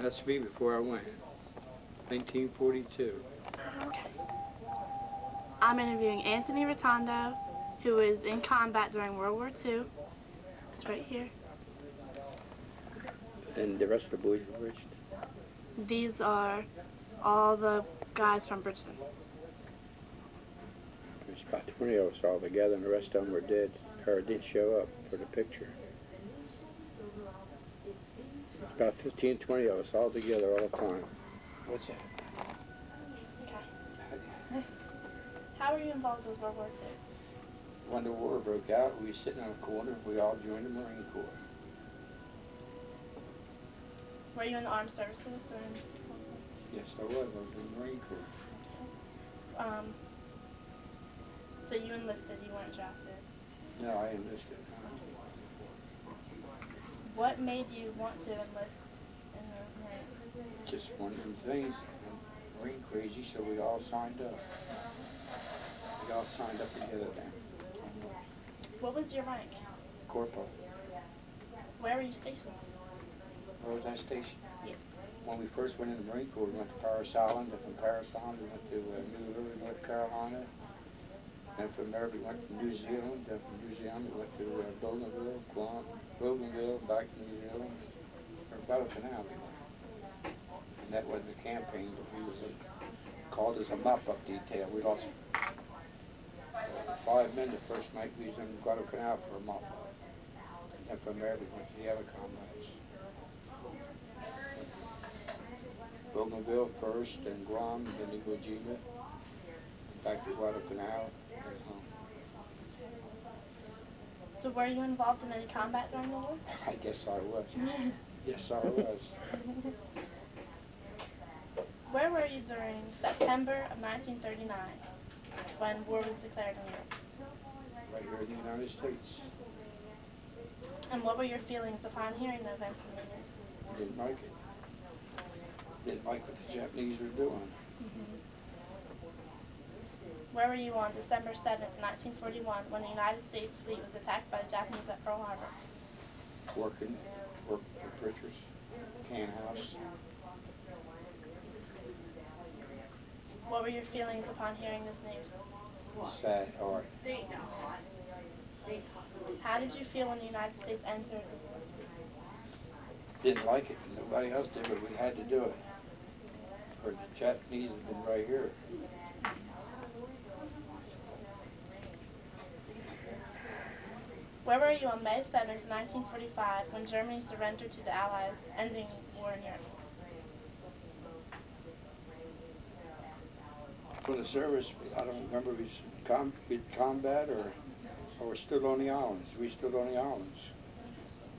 asked me before I went. 1942. Okay. I'm interviewing Anthony Ritondo, who was in combat during World War II. It's right here. And the rest of the boys were Bridgeton? These are all the guys from Bridgeton. There's about 20 of us all together, and the rest of them were dead or didn't show up for the picture. About 15, 20 of us all together all the time. What's that? Okay. How were you involved with World War II? When the war broke out, we were sitting on a corner. We all joined the Marine Corps. Were you in the armed services during? Yes, I was. I was in the Marine Corps. So you enlisted, you weren't drafted. No, I enlisted. What made you want to enlist in the Marines? Just one of them things. Marine crazy, so we all signed up. We all signed up together then. What was your rank? Corporal. Where were you stationed? Where was I stationed? Yeah. When we first went in the Marine Corps, we went to Paris Island, and from Paris Island we went to New Orleans, North Carolina. And from there we went to New Zealand, and from New Zealand we went to Bougainville, Guam, Bougainville, back to New Zealand, or Guadalcanal. And that wasn't a campaign, but we was called as a mop-up detail. We lost 5 men the first night we was in Guadalcanal for a mop-up. And from there we went to the other combats. Bougainville first, then Guam, then Iwo Jima, back to Guadalcanal. So were you involved in any combat during the war? I guess I was. Yes, I was. Where were you during September of 1939, when war was declared in Europe? Right here in the United States. And what were your feelings upon hearing the events in the news? Didn't like it. Didn't like what the Japanese were doing. Where were you on December 7th, 1941, when the United States fleet was attacked by the Japanese at Pearl Harbor? Worked for Pritchard's can house. What were your feelings upon hearing this news? Sad, hard. How did you feel when the United States entered the war? Didn't like it. Nobody else did, but we had to do it. Or the Japanese had been right here. Where were you on May 7th, 1945, when Germany surrendered to the Allies, ending war in Europe? For the service, I don't remember if we combat or stood on the islands. We stood on the islands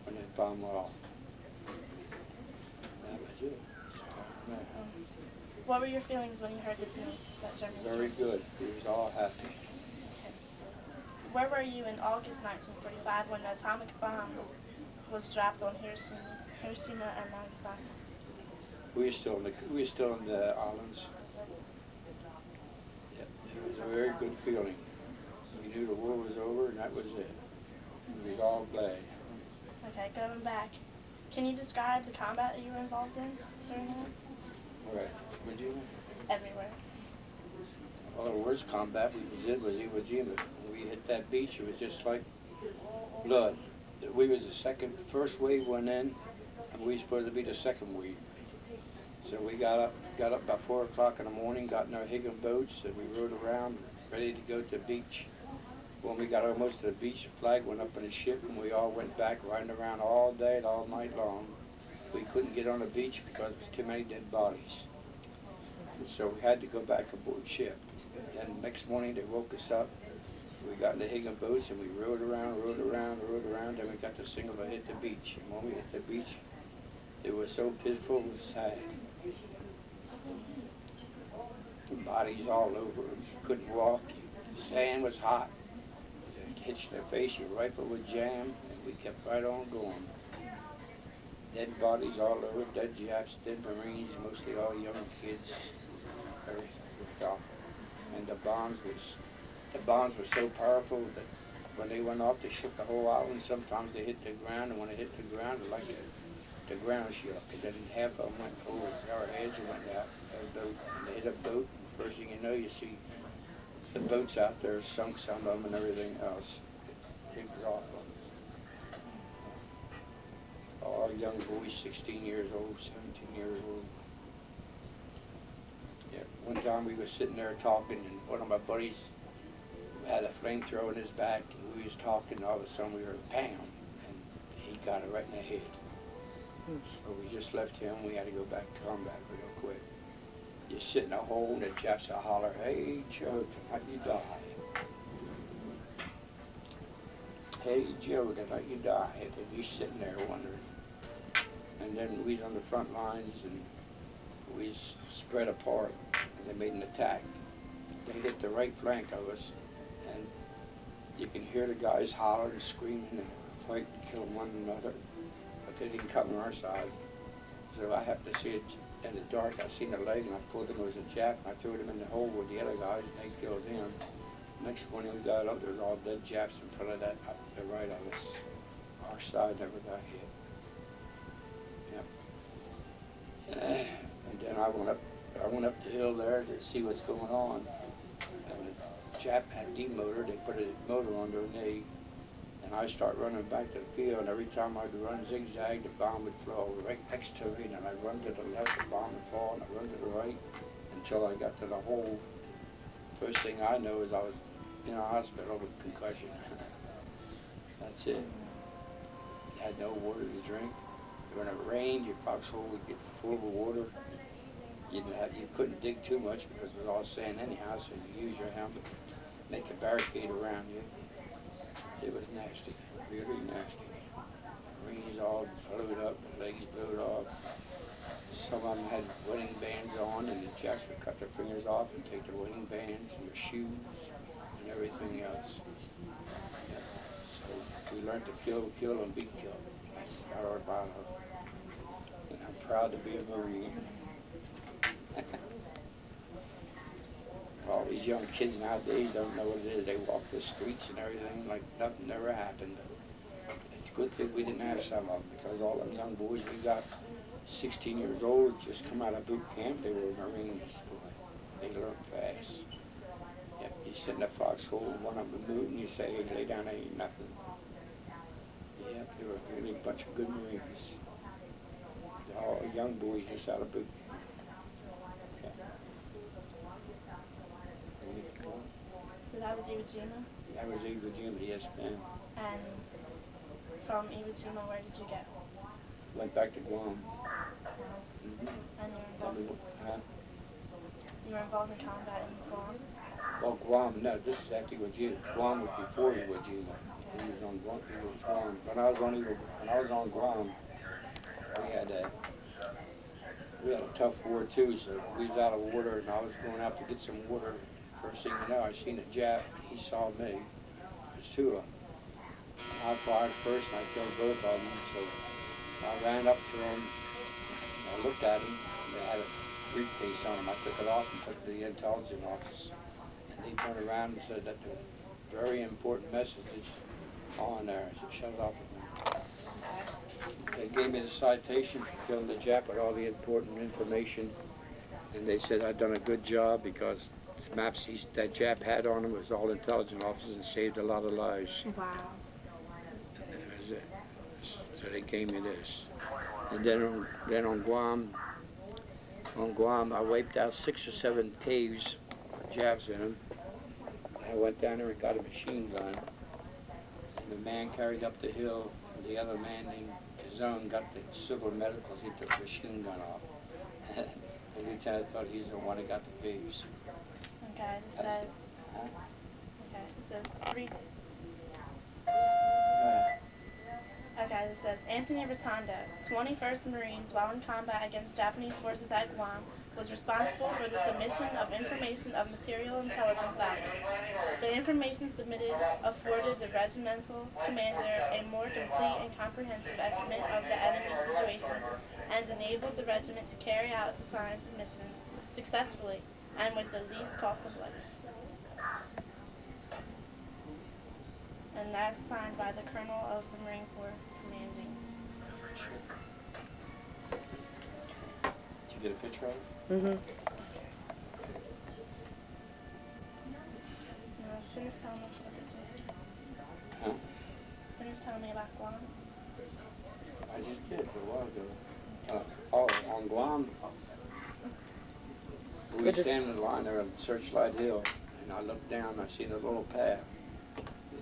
when they bombed off. That was it. What were your feelings when you heard this news that Germany? Very good. We was all happy. Where were you in August 1945 when the atomic bomb was dropped on Hiroshima and Nagasaki? We were still in the islands. Yep. It was a very good feeling. We knew the war was over and that was it. We was all glad. Okay, going back. Can you describe the combat that you were involved in during that? Right. Would you? Everywhere. Well, the worst combat we did was Iwo Jima. When we hit that beach, it was just like blood. We was the first wave went in, and we were supposed to be the second wave. So we got up by 4 o'clock in the morning, got in our Higgin boats, and we rode around, ready to go to the beach. When we got almost to the beach, the flag went up in the ship, and we all went back riding around all day and all night long. We couldn't get on the beach because there was too many dead bodies. And so we had to go back aboard ship. Then the next morning they woke us up. We got in the Higgin boats and we rode around, then we got the signal to hit the beach. And when we hit the beach, it was so pitiful and sad. The bodies all over, couldn't walk. The sand was hot. It hit your face, your rifle would jam, and we kept right on going. Dead bodies all over, dead Japs, dead Marines, mostly all young kids. Very tough. And the bombs were so powerful that when they went off, they shook the whole island. Sometimes they hit the ground, and when they hit the ground, it like the ground shook, and then half of them went over our heads and went out of the boat, and they hit a boat, and first thing you know, you see the boats out there sunk, some of them, and everything else. It was awful. All young boys, 16 years old, 17 years old. Yeah, one time we was sitting there talking, and one of my buddies had a flamethrower in his back, and we was talking, and all of a sudden we heard a bam, and he got it right in the head. So we just left him. We had to go back to combat real quick. You sit in a hole, and the chaps will holler, "Hey, Joe, tonight you die. Hey, Joe, tonight you die." And you sitting there wondering. And then we was on the front lines, and we spread apart, and they made an attack. They hit the right flank of us, and you can hear the guys hollering and screaming and fighting, killing one another. But they didn't come on our side. So I happened to see it in the dark. I seen the leg, and I pulled him. It was a Jap, and I threw him in the hole with the other guys, and they killed him. Next morning we got up, there was all dead Japs in front of that, up the right of us. Our side never got hit. Yep. And then I went up the hill there to see what's going on. And the Jap had demotored. They put a motor on their knee. And I start running back to the field, and every time I'd run zigzag, the bomb would fall right next to me, and I'd run to the left, the bomb would fall, and I'd run to the right until I got to the hole. First thing I know is I was in a hospital with concussion. That's it. You had no water to drink. When it rained, your foxhole would get full of water. You couldn't dig too much because it was all sand anyhow, so you use your helmet, make a barricade around you. It was nasty, really nasty. Rings all blowed up, the legs blowed off. Some of them had wedding bands on, and the Jacks would cut their fingers off and take their wedding bands and their shoes and everything else. Yeah. So we learned to kill, and be killed. That's our motto. And I'm proud to be a Marine. All these young kids nowadays don't know what it is. They walk the streets and everything like nothing ever happened. It's a good thing we didn't have some of them, because all them young boys we got, 16 years old, just come out of boot camp, they were Marines. Boy, they learned fast. Yep, you sit in a foxhole and one of them would move and you say, "Hey, lay down, ain't nothing." Yep, they were really a bunch of good Marines. They're all young boys just out of boot camp. So that was Iwo Jima? That was Iwo Jima, yes, ma'am. And from Iwo Jima, where did you go? Went back to Guam. And you were involved in combat in Guam? Well, Guam, no, this is after Iwo Jima. Guam was before Iwo Jima. He was on Guam. He was Guam. When I was on Guam, we had a tough war too. So we was out of water, and I was going out to get some water. First thing you know, I seen a Jap. He saw me. There's two of them. I fired first, and I killed both of them. So I ran up to them. I looked at them. They had a briefcase on them. I took it off and took it to the intelligence office. And they turned around and said that the very important message is on there. I said, "Shut it off with me." They gave me the citation for killing the Jap with all the important information. And they said I'd done a good job because the maps that Jap had on them was all intelligence officers and saved a lot of lives. Wow. And that was it. So they gave me this. And then on Guam, I wiped out 6 or 7 caves with Japs in them. I went down there and got a machine gun. And the man carried up the hill. The other man named Kazone got the civil medicals. He took the machine gun off. The lieutenant thought he was the one that got the caves. Okay, this says, Okay, this says, Anthony Ritondo, 21st Marines, while in combat against Japanese forces at Guam, was responsible for the submission of information of material intelligence value. The information submitted afforded the regimental commander a more complete and comprehensive estimate of the enemy situation and enabled the regiment to carry out its assigned mission successfully and with the least cost of life. And that's signed by the Colonel of the Marine Corps commanding. Charles? Mm-hmm. No, finish telling us what this was. Huh? Finish telling me about Guam. I just did a while ago. On Guam, we Good to- stand in line there on Searchlight Hill, and I looked down, I seen a little path.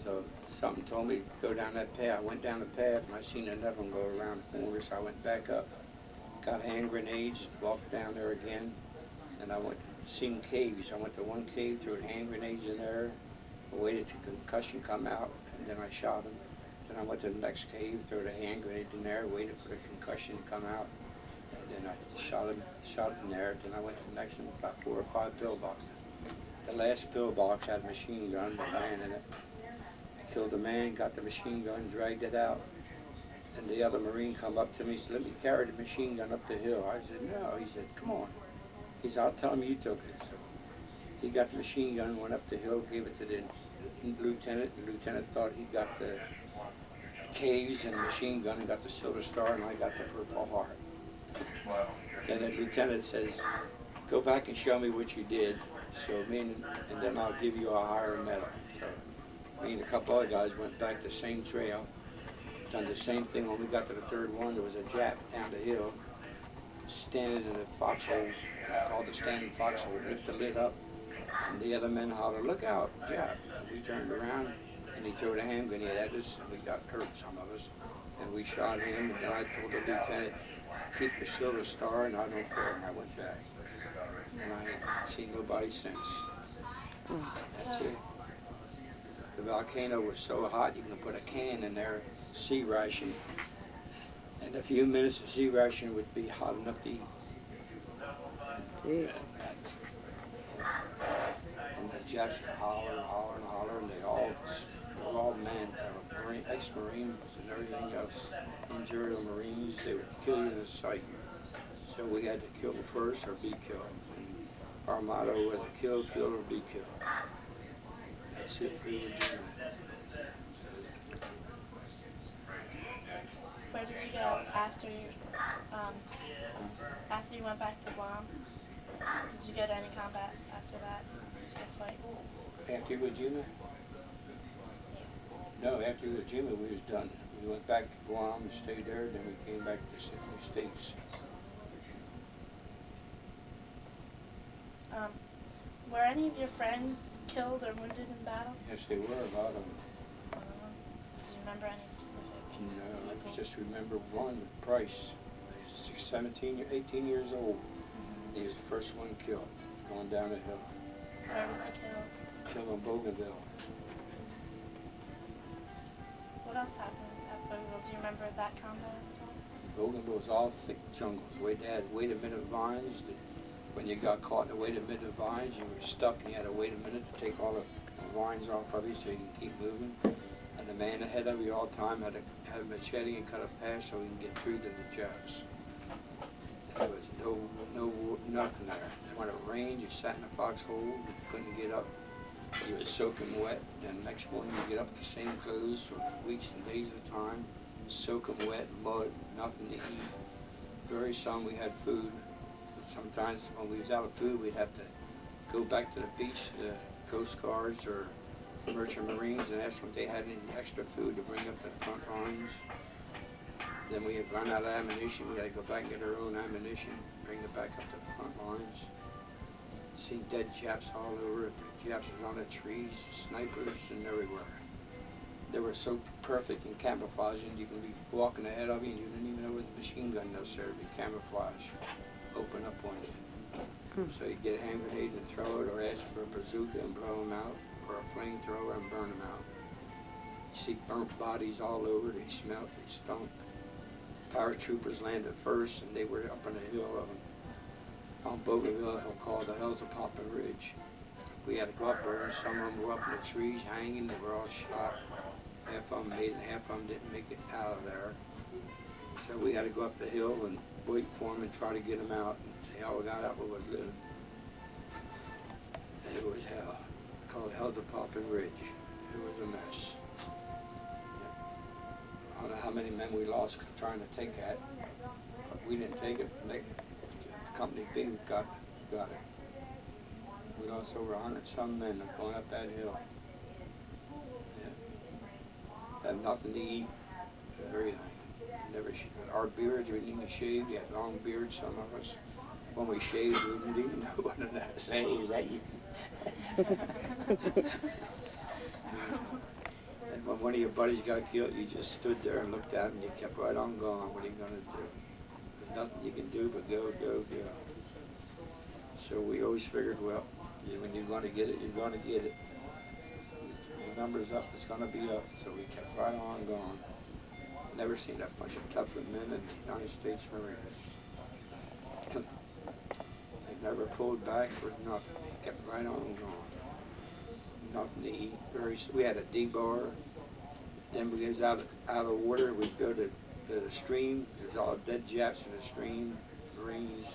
So something told me to go down that path. I went down the path, and I seen another one go around the corner, so I went back up. Got hand grenades, walked down there again, and I seen caves. I went to one cave, threw hand grenades in there, waited till concussion come out, and then I shot him. Then I went to the next cave, threw the hand grenade in there, waited for the concussion to come out, and then I shot him in there. Then I went to the next one, got 4 or 5 pillboxes. The last pillbox had a machine gun with a man in it. I killed the man, got the machine gun, dragged it out. And the other Marine come up to me and said, let me carry the machine gun up the hill. I said, no. He said, come on. He said, I'll tell him you took it. So he got the machine gun, went up the hill, gave it to the lieutenant. The lieutenant thought he got the caves and the machine gun and got the Silver Star, and I got the Purple Heart. Then the lieutenant says, go back and show me what you did, so and then I'll give you a higher medal. So me and a couple other guys went back the same trail, done the same thing. When we got to the third one, there was a Jap down the hill, standing in a foxhole, called the standing foxhole, lift the lid up, and the other men hollered, look out, Jap. And we turned around, and he threw a hand grenade at us, and we got hurt, some of us, and we shot him, and then I told the lieutenant, keep the Silver Star, and I don't care, and I went back. And I ain't seen nobody since. That's it. The volcano was so hot, you can put a can in there, sea ration, and a few minutes of sea ration would be hot enough to eat. Jeez. And the Japs would holler and holler and holler, and they were all men, ex-Marines and everything else, Imperial Marines. They would kill you in a sight. So we had to kill first or be killed. And our motto was kill, kill, or be killed. That's it, we were doing. Where did you go after you went back to Guam? Did you go to any combat after that? Did you go fight? After Iwo Jima? No, after Iwo Jima we was done. We went back to Guam and stayed there, then we came back to the States. Were any of your friends killed or wounded in battle? Yes, they were, a lot of them. Do you remember any specific? No, I just remember one, Price. He was 18 years old. He was the first one killed, going down the hill. Where was he killed? Killed in Bougainville. What else happened at Bougainville? Do you remember that combat at all? Bougainville was all thick jungles. They had wait-a-minute vines. When you got caught in the wait-a-minute vines, you were stuck and you had to wait a minute to take all the vines off of you so you can keep moving. And the man ahead of you all the time had a machete and cut a path so he can get through to the Japs. There was nothing there. When it rained, you sat in a foxhole, you couldn't get up. You were soaking wet. Then the next morning you get up with the same clothes for weeks and days at a time, soaking wet, mud, nothing to eat. Very seldom we had food. Sometimes when we was out of food, we'd have to go back to the beach to the Coast Guards or Merchant Marines and ask them if they had any extra food to bring up to the front lines. Then we had run out of ammunition. We had to go back and get our own ammunition, bring it back up to the front lines. See dead Japs all over. Japs was on the trees, snipers, and everywhere. They were so perfect in camouflaging. You can be walking ahead of you and you didn't even know it was a machine gun necessarily to be camouflaged. Open up on you. So you get a hand grenade and throw it, or ask for a bazooka and blow them out, or a flamethrower and burn them out. You see burnt bodies all over. They smelt, they stunk. Paratroopers landed first, and they were up on the hill on Bougainville, called the Hills of Poppin Ridge. We had to go up there, and some of them were up in the trees hanging. They were all shot. Half of them made it, half of them didn't make it out of there. So we had to go up the hill and wait for them and try to get them out. And they all got out but would live. And it was hell. Called Hills of Poppin Ridge. It was a mess. I don't know how many men we lost trying to take that. But we didn't take it. Company B got it. We lost over 100-some men going up that hill. Yeah. Had nothing to eat. Very never. Our beards we didn't even shave. We had long beards. Some of us. When we shaved, we didn't even know what to say. Is that you? And when one of your buddies got killed, you just stood there and looked at him. And you kept right on going. What are you going to do? There's nothing you can do but go, go, go. So we always figured, well, when you're going to get it, you're going to get it. The number's up, it's going to be up. So we kept right on going. Never seen that bunch of tougher men in the United States Marines. They never pulled back for nothing. They kept right on going. Nothing to eat. We had a D-bar. Then we was out of water. We'd go to the stream. There's all dead Japs in the stream. Marines,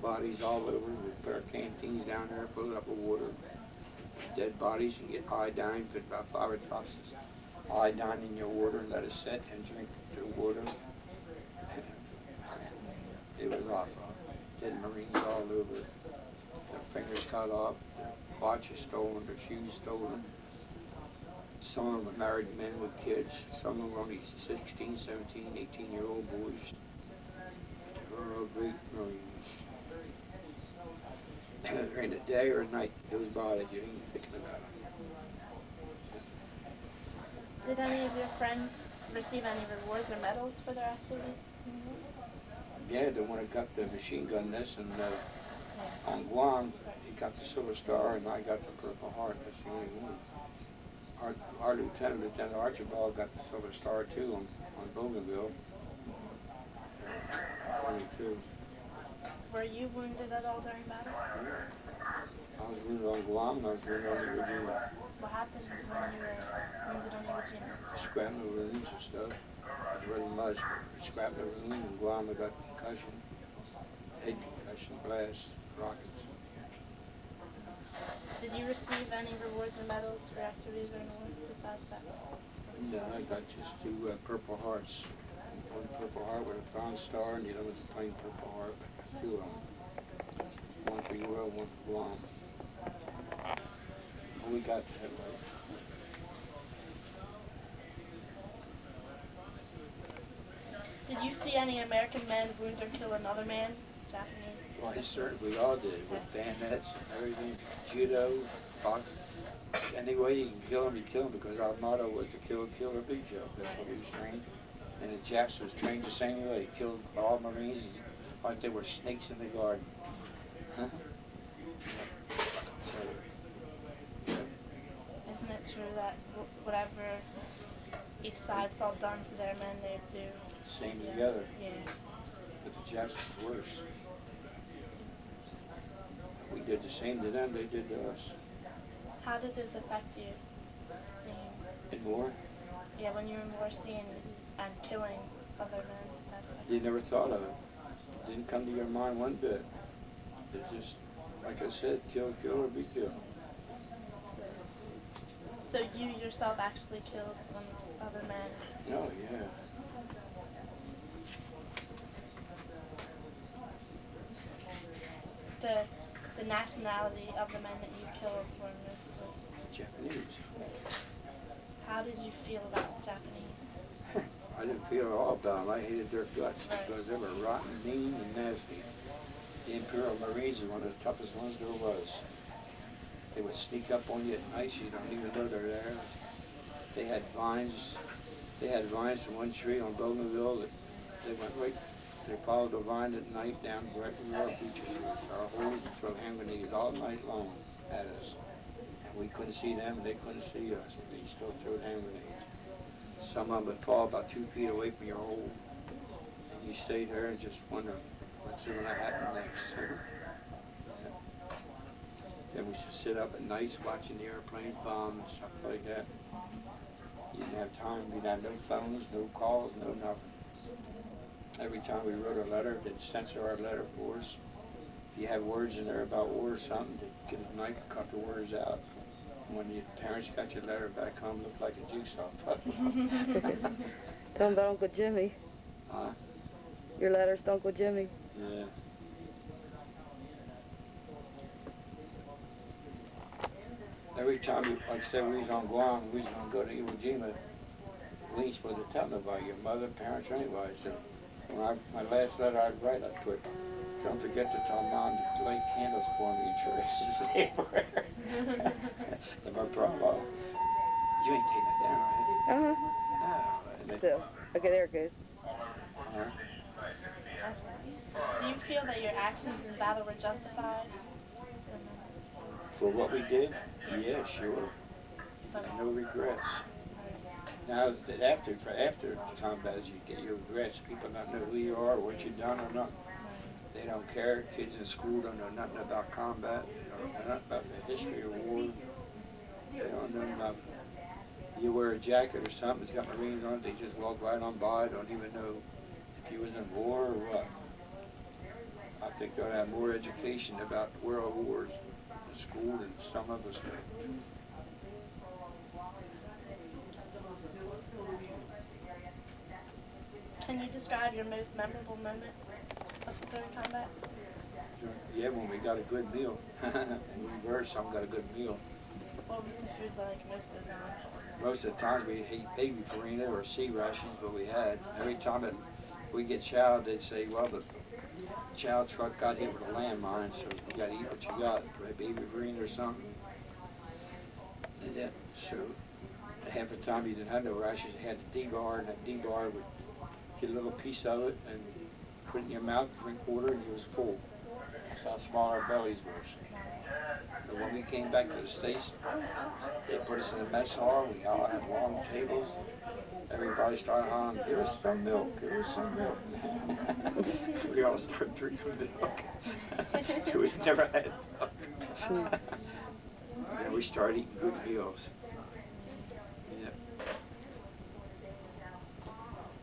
bodies all over. We'd put our canteens down there, fill it up with water. Dead bodies. You get iodine, put about 5 drops of iodine in your water, let it set, and drink the water. It was awful. Dead Marines all over. Their fingers cut off, their watches stolen, their shoes stolen. Some of them were married men with kids. Some of them were only 16, 17, 18-year-old boys. They were all great Marines. During the day or night, those bodies, you ain't even thinking about them. Did any of your friends receive any rewards or medals for their activities? Yeah, the one that got the machine gun nest and on Guam, he got the Silver Star and I got the Purple Heart. That's the only one. Our Lieutenant Archibald, got the Silver Star too on Bougainville. 22. Were you wounded at all during battle? I was wounded on Guam and I was wounded on Iwo Jima. What happens when you were wounded on Iwo Jima? Scrapping the wounds and stuff. It wasn't much, but scrapping the wounds and Guam I got concussion. Head concussion, blast, rockets. Did you receive any rewards or medals for activities during the war besides that? No, I got just 2 Purple Hearts. One Purple Heart with a Bronze Star and the other was a plain Purple Heart. 2 of them. One for Euro, one for Guam. Well, we got that way. Did you see any American men wound or kill another man? Japanese? Well, yes, sir, we all did, with bayonets and everything, judo, box. Any way you can kill them, you kill them, because our motto was to kill, kill, or be killed. That's what we was trained. And the Japs was trained the same way. He killed all Marines like they were snakes in the garden. Huh? So, Isn't it true that whatever each side saw done to their men, they'd do? same together. Yeah. But the Japs was worse. We did the same to them, they did to us. How did this affect you? Seeing? In war, Yeah, when you were in war, seeing and killing other men. Did that affect you never thought of it. Didn't come to your mind one bit. It just, like I said, kill, kill, or be killed. So you yourself actually killed one other man? Oh, yeah. The nationality of the men that you killed were mostly Japanese. How did you feel about the Japanese? I didn't feel at all about them. I hated their guts Right. because they were rotten, mean, and nasty. The Imperial Marines were one of the toughest ones there was. They would sneak up on you at night. You don't even know they're there. They had vines. They had vines from one tree on Bougainville that they went right. They followed the vine at night down right where our beaches were. Our holes and throw hand grenades all night long at us. And we couldn't see them, and they couldn't see us. They still threw hand grenades. Some of them would fall about 2 feet away from your hole. And you stayed there and just wonder what's going to happen next. Then we used to sit up at nights watching the airplanes bomb and stuff like that. You didn't have time. We didn't have no phones, no calls, no nothing. Every time we wrote a letter, they'd censor our letter for us. If you had words in there about war or something, they'd get a knife and cut the words out. And when your parents got your letter back home, it looked like a jigsaw puzzle. Talking about Uncle Jimmy. Huh? Your letters to Uncle Jimmy. Yeah. every time, like I said, we was on Guam, we was gonna go to Iwo Jima, we ain't supposed to tell nobody, your mother, parents, or anybody. So when my last letter I write, I put, don't forget to tell Mom to light candles for me and traces everywhere. And my brother, you ain't taking it down, right? Uh-huh. No. And So, okay, there it goes. Okay. Do you feel that your actions in battle were justified? for what we did, yeah, sure. No regrets. Now, that after combat, you get your regrets. People don't know who you are, what you've done or not. They don't care. Kids in school don't know nothing about combat. They don't know nothing about the history of war. They don't know nothing. You wear a jacket or something that's got Marines on it, they just walk right on by, don't even know if you was in war or what. I think they'll have more education about world wars in school than some of us do. Can you describe your most memorable moment of the third combat? Yeah, when we got a good meal. And we were some got a good meal. What was the food like most of the time? Most of the times we ate baby farina or sea rations, but we had. Every time that we get chow, they'd say, well, the chow truck got hit with a landmine, so you got to eat what you got, right? Baby farina or something. And then, so half the time you didn't have no rations, you had the D-bar, and that D-bar would get a little piece of it and put it in your mouth, drink water, and you was full. That's how small our bellies were. But when we came back to the States, they put us in a mess hall. We all had long tables. Everybody started hollering, give us some milk, give us some milk. We all started drinking milk. We never had milk. And we started eating good meals. Yep.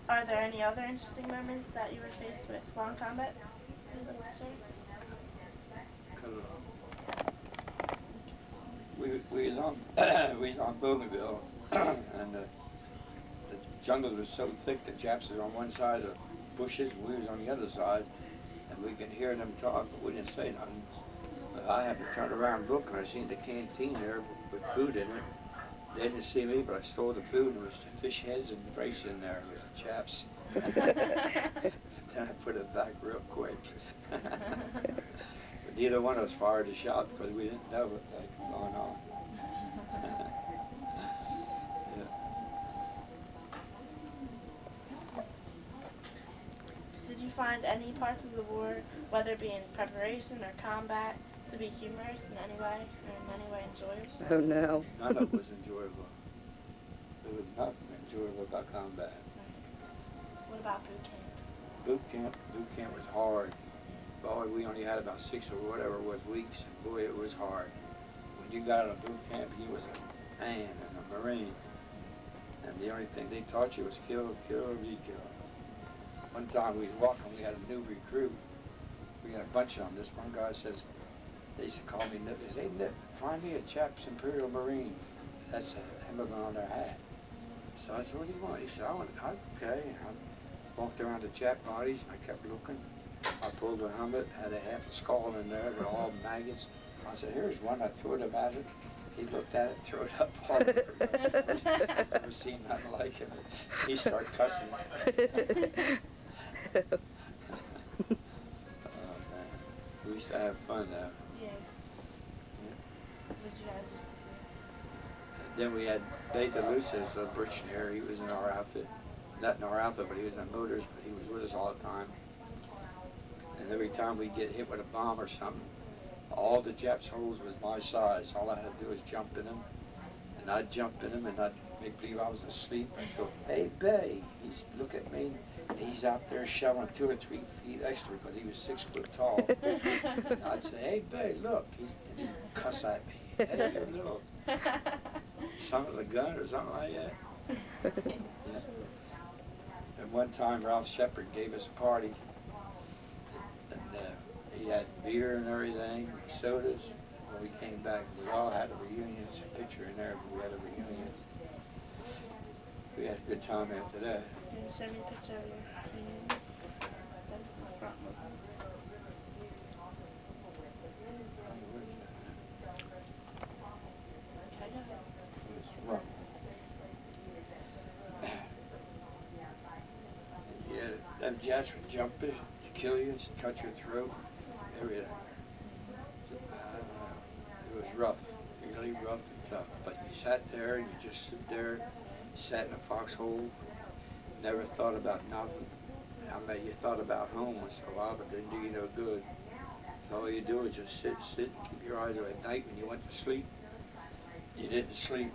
Are there any other interesting moments that you were faced with while in combat? You'd like to share? We was on Bougainville, and the jungle was so thick the Japs was on one side of the bushes, and we was on the other side, and we could hear them talk, but we didn't say nothing. But I happened to turn around and look, and I seen the canteen there with food in it. They didn't see me, but I stole the food, and there was fish heads and rice in there. It was the Japs. Then I put it back real quick. But neither one of us fired a shot because we didn't know what was going on. Yeah. Did you find any parts of the war, whether it be in preparation or combat, to be humorous in any way, or in any way enjoyable? Oh, no. None of it was enjoyable. There was nothing enjoyable about combat. What about boot camp? Boot camp was hard. Boy, we only had about 6 or whatever it was weeks, and boy, it was hard. When you got out of boot camp, you was a man and a Marine. And the only thing they taught you was kill, kill, re-kill. One time we was walking, we had a new recruit. We had a bunch of them. This one guy says, they used to call me Nip. They say, Nip, find me a Chaps Imperial Marine. That's a emblem on their hat. So I said, what do you want? He said, okay. I walked around the Jap bodies, and I kept looking. I pulled the helmet, had a half a skull in there, they're all maggots. I said, here's one. I threw it at him. He looked at it, threw it up hard. Never seen nothing like it. He started cussing. Oh, man. We used to have fun, though. Yeah. What you guys used to do? Then we had Beta Lucis of Bridgeton here. He was in our outfit. Not in our outfit, but he was in motors, but he was with us all the time. And every time we get hit with a bomb or something, all the Japs' holes was my size. All I had to do was jump in them. And I'd jump in them, and I'd make believe I was asleep. I'd go, hey, Bay. He'd look at me, and he's out there shoveling 2 or 3 feet extra because he was 6 foot tall. And I'd say, hey, Bay, look. And he'd cuss at me. Hey, you look. Something with a gun or something like that. Yeah. And one time Ralph Shepard gave us a party, and he had beer and everything, sodas. When we came back, we all had a reunion. It's a picture in there, but we had a reunion. We had a good time after that. Can you show me a picture of your reunion? That was the front, wasn't it? Them jets would jump in, kill you, cut your throat, everything. It was rough, really rough and tough. But you sat there and you just stood there, sat in a foxhole, never thought about nothing. I mean, you thought about home once in a while, but didn't do you no good. So all you do is just sit, keep your eyes open. At night when you went to sleep, you didn't sleep.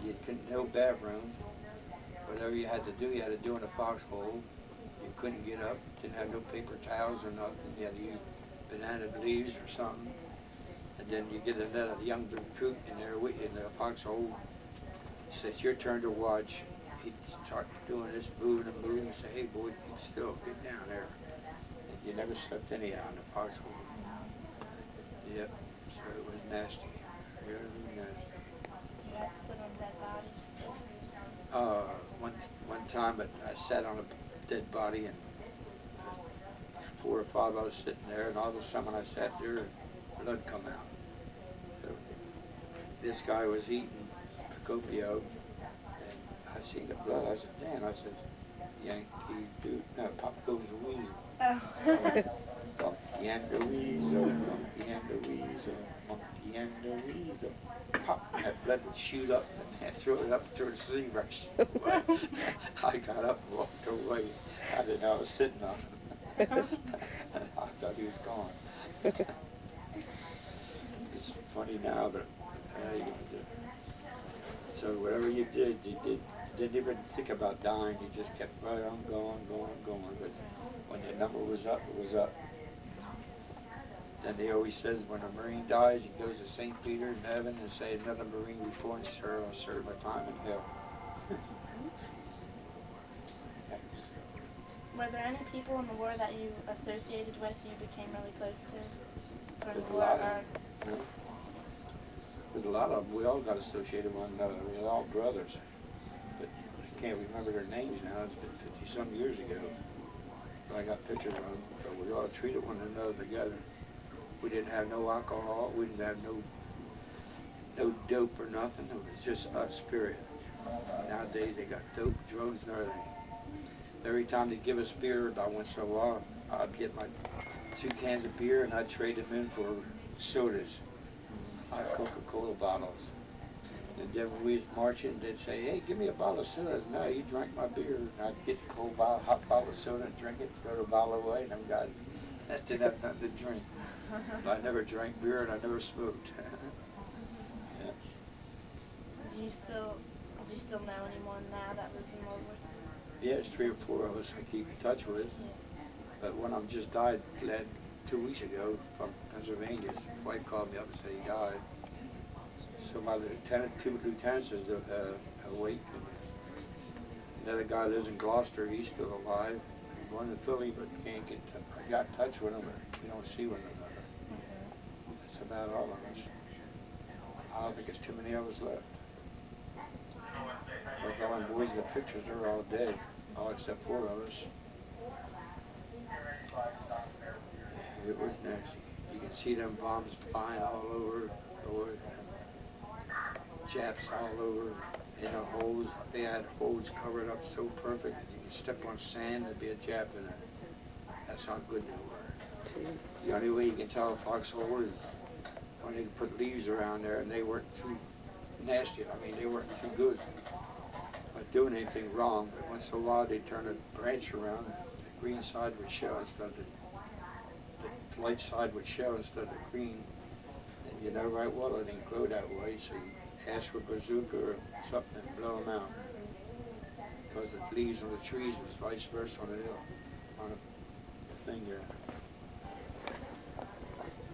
You couldn't, no bathroom. Whatever you had to do in a foxhole. You couldn't get up, didn't have no paper towels or nothing. You had to use banana leaves or something. And then you get another young recruit in there with you in the foxhole. Says, it's your turn to watch. He'd start doing this, moving and say, hey boy, you still get down there. And you never slept anyhow in the foxhole. Yep, so it was nasty, really nasty. You had to sit on dead bodies. One time I sat on a dead body and 4 or 5 of us sitting there, and all of a sudden when I sat there, blood come out. So this guy was eating Procopio, and I seen the blood. I said, Dan, I said, Yankee dude, no, Pop goes a weasel. Oh. Monkey and the weasel, monkey and the weasel, monkey and the weasel. Pop, that blood would shoot up and throw it up to the sea rush. I got up and walked away. I didn't know I was sitting on him. I thought he was gone. It's funny now, but so whatever you did, didn't even think about dying. You just kept right on going. But when the number was up, it was up. Then they always says when a Marine dies, he goes to St. Peter in heaven and say, another Marine reports, sir, I'll serve my time in hell. Were there any people in the war that you associated with, you became really close to? There's a lot of them. You know? There's a lot of them. We all got associated with one another. We were all brothers. But I can't remember their names now. It's been 50-some years ago. But I got pictures of them. But we all treated one another together. We didn't have no alcohol. We didn't have no dope or nothing. It was just us, period. Nowadays they got dope, drugs, and everything. Every time they give us beer, about once in a while, I'd get my 2 cans of beer and I'd trade them in for sodas, hot Coca-Cola bottles. And then when we was marching, they'd say, hey, give me a bottle of soda. No, you drank my beer. And I'd get a cold bottle, hot bottle of soda and drink it, throw the bottle away, and them guys didn't have nothing to drink. But I never drank beer and I never smoked. Yeah. Do you still know anyone now that was in World War II? Yeah, there's 3 or 4 of us I keep in touch with. Yeah. But one of them just died 2 weeks ago from Pennsylvania. His wife called me up and said he died. So my 2 lieutenants is awake. Another guy lives in Gloucester. He's still alive. He's going to Philly, but can't get. I got in touch with him, but we don't see one another. That's about all of us. I don't think there's too many of us left. Those all them boys in the pictures, they're all dead, all except 4 of us. It was nasty. You can see them bombs flying all over, Japs all over, in the holes. They had holes covered up so perfect that you could step on sand, there'd be a Jap in it. That's how good they were. The only way you can tell a foxhole is when they put leaves around there and they weren't too nasty. I mean, they weren't too good. Doing anything wrong, but once in a while they turn a branch around, the green side would show instead of the light side would show instead of the green. And you know right well it didn't grow that way, so you ask for a bazooka or something and blow them out. Because the leaves on the trees was vice versa on the hill, on a thing there.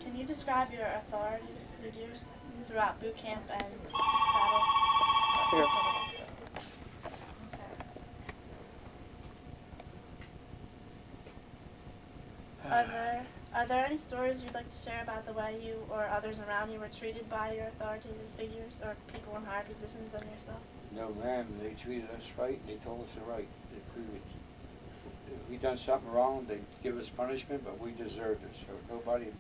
Can you describe your authority figures throughout boot camp and battle? Here. Are there any stories you'd like to share about the way you or others around you were treated by your authoritative figures or people in higher positions than yourself? No, ma'am, they treated us right and they told us the right. If we done something wrong, they'd give us punishment, but we deserved it, so nobody